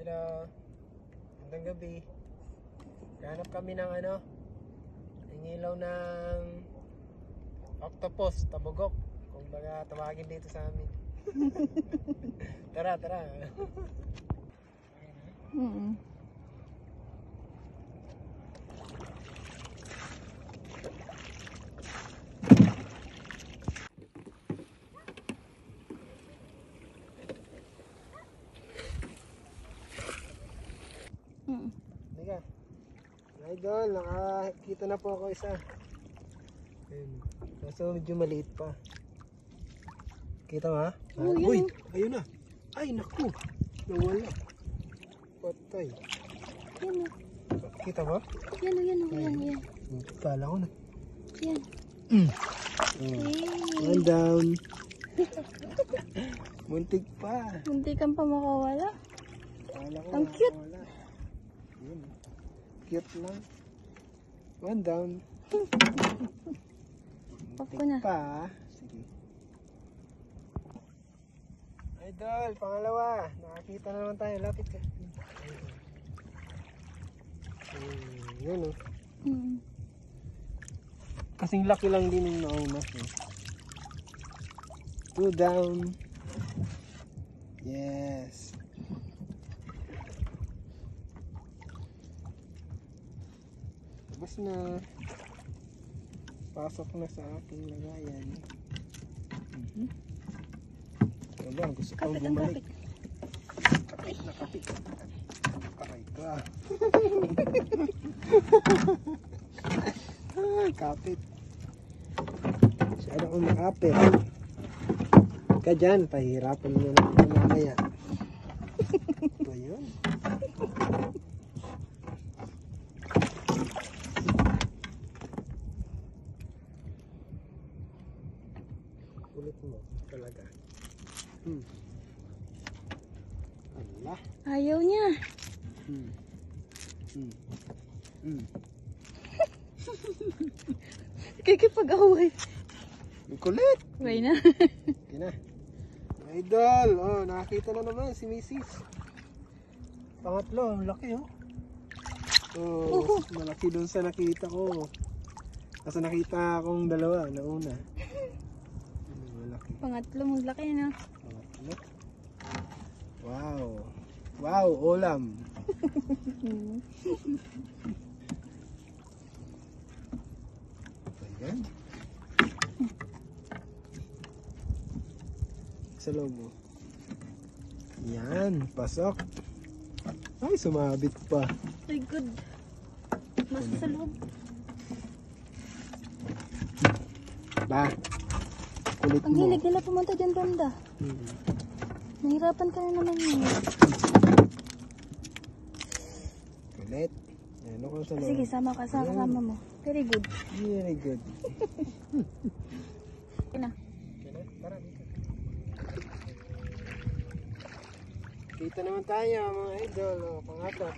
Hello. Magandang gabi. Hanap kami ng ng ilaw ng octopus, tabugok. Kung baga tawagin dito sa amin. Tara. Liga. Idol, nakakita na po ako isa. Ayun. Kaso medyo maliit pa. Kita mo ha? Uy, ayun na. Ay, naku. Nawala. Patay. Yan o. Kita mo? Yan. Kala ko na. Yan. One down. Muntik pa. Muntikan pa makawala. Kala ko Ang cute. nakawala. Yun. Cute lang. One down. Pop ko na. Pa. Sige. Idol, pangalawa. Nakakita na naman tayo. Lapit ka. Yun o. Kasing laki lang din yung nauna. Two down. Yes. Tapos na. Pasok na sa aking lagayan. Wala, gusto kong bumalik. Nakapit. Aray ka. Kapit. Masyado kong nakapit. Ka dyan, pahirapan mo na mamaya. Ito yun. Kulit mo talaga. Allah. Ayaw niya. Kikipag-away. Kulit. Way na. Okay na. Idol, nakakita na naman si Mrs. Pangatlo, laki malaki dun sa nakita ko. Kasi nakita akong dalawa, nauna. Malaki. Pangatlo, maglaki na. Pangatlo. Wow, ulam. Ayan. Sa loob mo. Yan, pasok. Ay, sumabit pa. Ay, good. Mas sa loob. Ba? Kulit Ang mo. hilig nila pumunta dyan banda. Nahirapan ka na naman yun. Kulit. Ano ko sa loob? Sige, sama ka sa kasama mo. Very good. Very good. Ina. Tara dito. Dito naman tayo mga idol. Pangapat.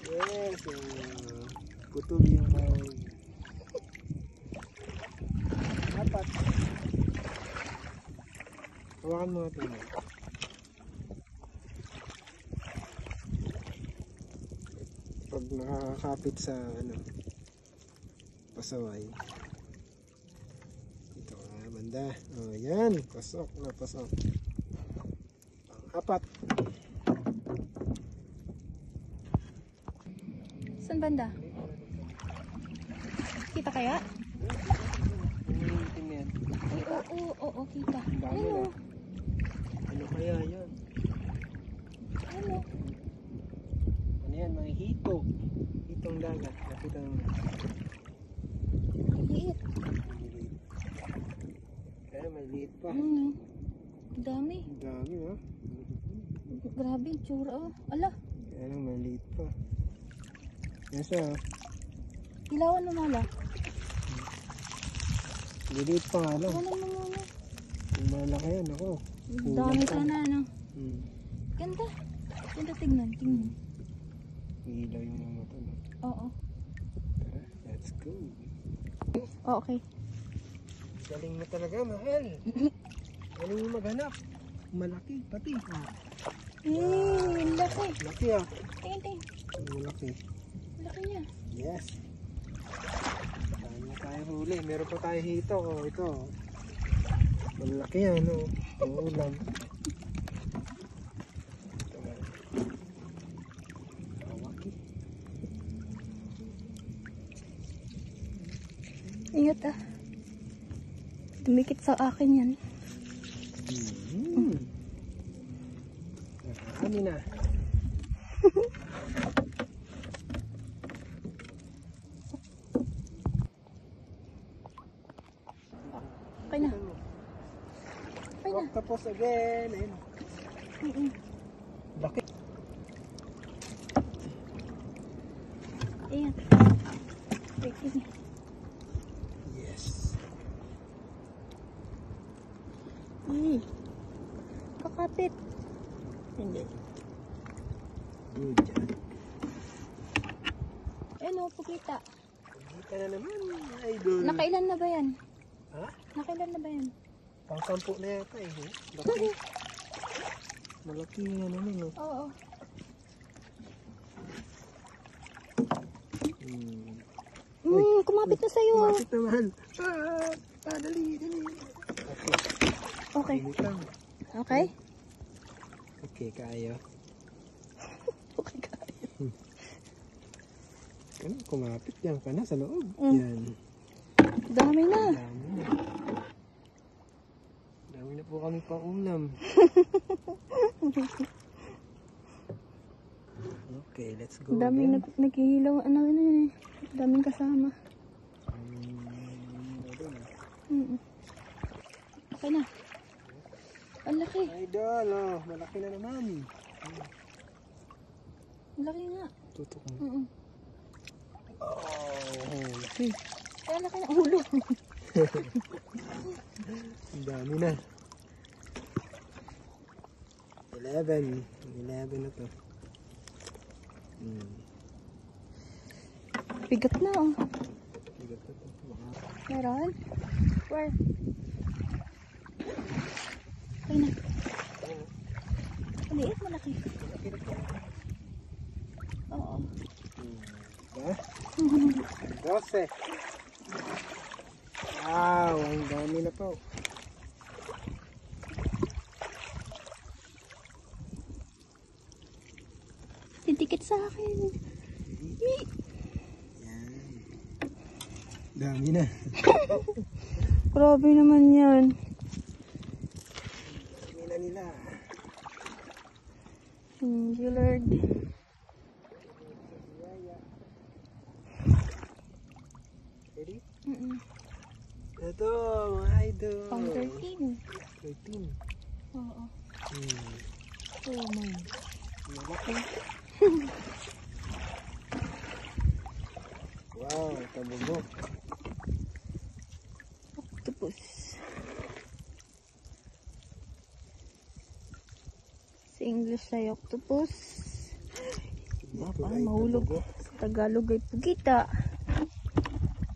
Yes. Putol yung bawang. Pangapat. Hawakan mo ito. Pag nakakapit sa pasaway. Ito nga banda. Yan. Pasok na pasok. Pang-apat. Saan banda? Kita kaya? Itim yan. Ay, oo, kita. Dami na. Ano kaya yan? Ano? Ano yan? Mga hito. Hitong dagat. Nakita mo. Liit. Maliit. Kaya maliit pa. Ano? Dami. Ang dami ha. Grabe, tsura oh. Ala, Kaya lang maliit pa. Yan siya ha. ilawan mo mala. Maliit pa nga lang. Ano mo muna? Yung malaki yan ako. Dami sana, ano? Hmm. Ganda. Ganda, tignan. Ilaw yung mga mata no? Oo. Tara, let's go. Okay. Galing mo talaga, mahal. Galing mo maghanap. malaki pati. Laki. Laki ah. Tingin. Malaki. Laki niya. Yes. Dami na tayo huli. Meron pa tayo hito. Oh, ito. Malaki yan. Oh. Ulam. Ito nga. Malaki. Ingat ah. Dumikit sa akin yan. Kami na. Okay na. Okay na. Octopus again. Ayun. Laki. Ayan. Wait, ini. Yes. Kakapit. Hindi. Good job. Ayun o, pagkita. Kita na naman, idol. Nakailan na ba yan? Ha? Nakailan na ba yan? Pang 10 na yata eh. Laki. Malaki nga naman oh. Oo. Kumapit na sa'yo. Kumapit naman. Dali. Okay. Dali lang. Okay? Okay, kaya. Okay, kaya. Ano, kumapit yan ka na sa loob. Yan. Dami na. Dami na po kami pang ulam. Okay, let's go. Daming naghihilaw. Ano yun eh. Daming kasama. Okay na. Ang laki. Idol, oh, malaki na naman. Ang laki nga. Tutok mo. Oh, laki. Kaya laki na ulo. Ang dami na. 11 na to. Bigat na oh. Bigat na to. Meron? Where? Okay na. Maliit, malaki. Oo. Ha? 12. Wow, ang dami na po. Didikit sa akin. Yan. Dami na. Grabe naman yan. Dami na nila. Singular. Ready? Ito, mga idol. pang 13. 13. Oo. Oh my. Malaki. Wow, tabugok. Octopus. Sa English ay octopus. Parang mahulog. Sa Tagalog ay pugita.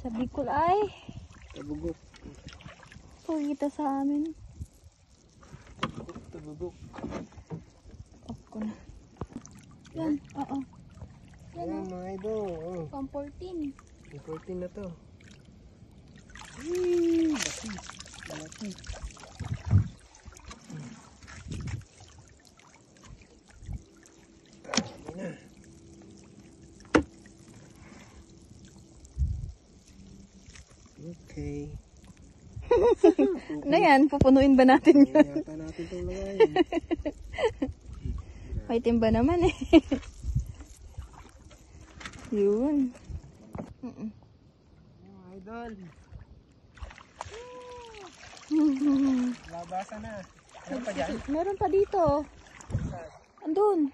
Sa Bicol ay Tabugok. pugita sa amin. Tabugok. Off ko na. Yan, oo. Yan Ayan o. mga idol. Oh, Pang 14. 14 na to. Laki. Malaki. Dami na. Okay. Ano yan? Pupunuin ba natin yan? Yata natin itong lagayin. May timba naman eh. Yun. Mga idol. Labasa na. Ano pa dyan? Meron pa dito. Andun.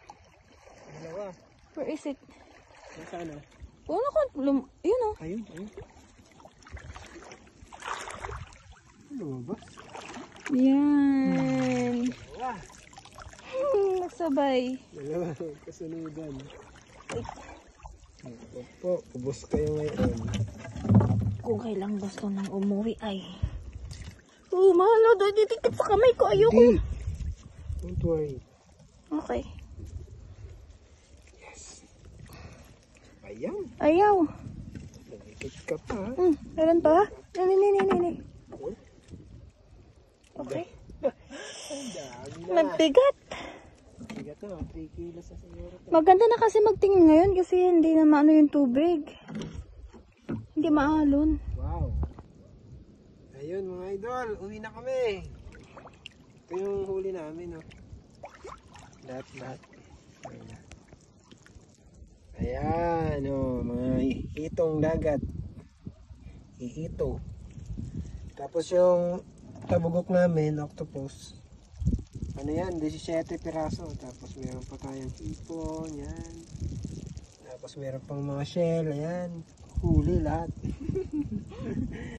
Dalawa. Where is it? Nasaan na? Wala ko. Yun o. Ayun. Lumabas. Yan. Dalawa. Nasabay. Dalawa. Kasunugan. Opo, ubos kayo ngayon. Kung kailang gusto nang umuwi ay. Oh, mahalo. Didikit sa kamay ko. Ayoko. Hindi. Don't worry. Okay. Yes. Ayan. Ayaw. Nagikit ka pa. Meron pa? Nini. Okay. Ang dami na. Magbigat. Bigat na. 3 kilos na siguro. Maganda na kasi magtingin ngayon kasi hindi na maano yung tubig. Hindi maalon. Wow. Ayun mga idol. Uwi na kami. Ito yung huli namin. Oh. Lahat. Ayan. Oh, mga hitong dagat. Hihito. Tapos yung tabugok namin, octopus. Ano yan? 17 piraso. Tapos meron pa tayong hipon. Yan. Tapos meron pang mga shell. Ayan. Huli lahat.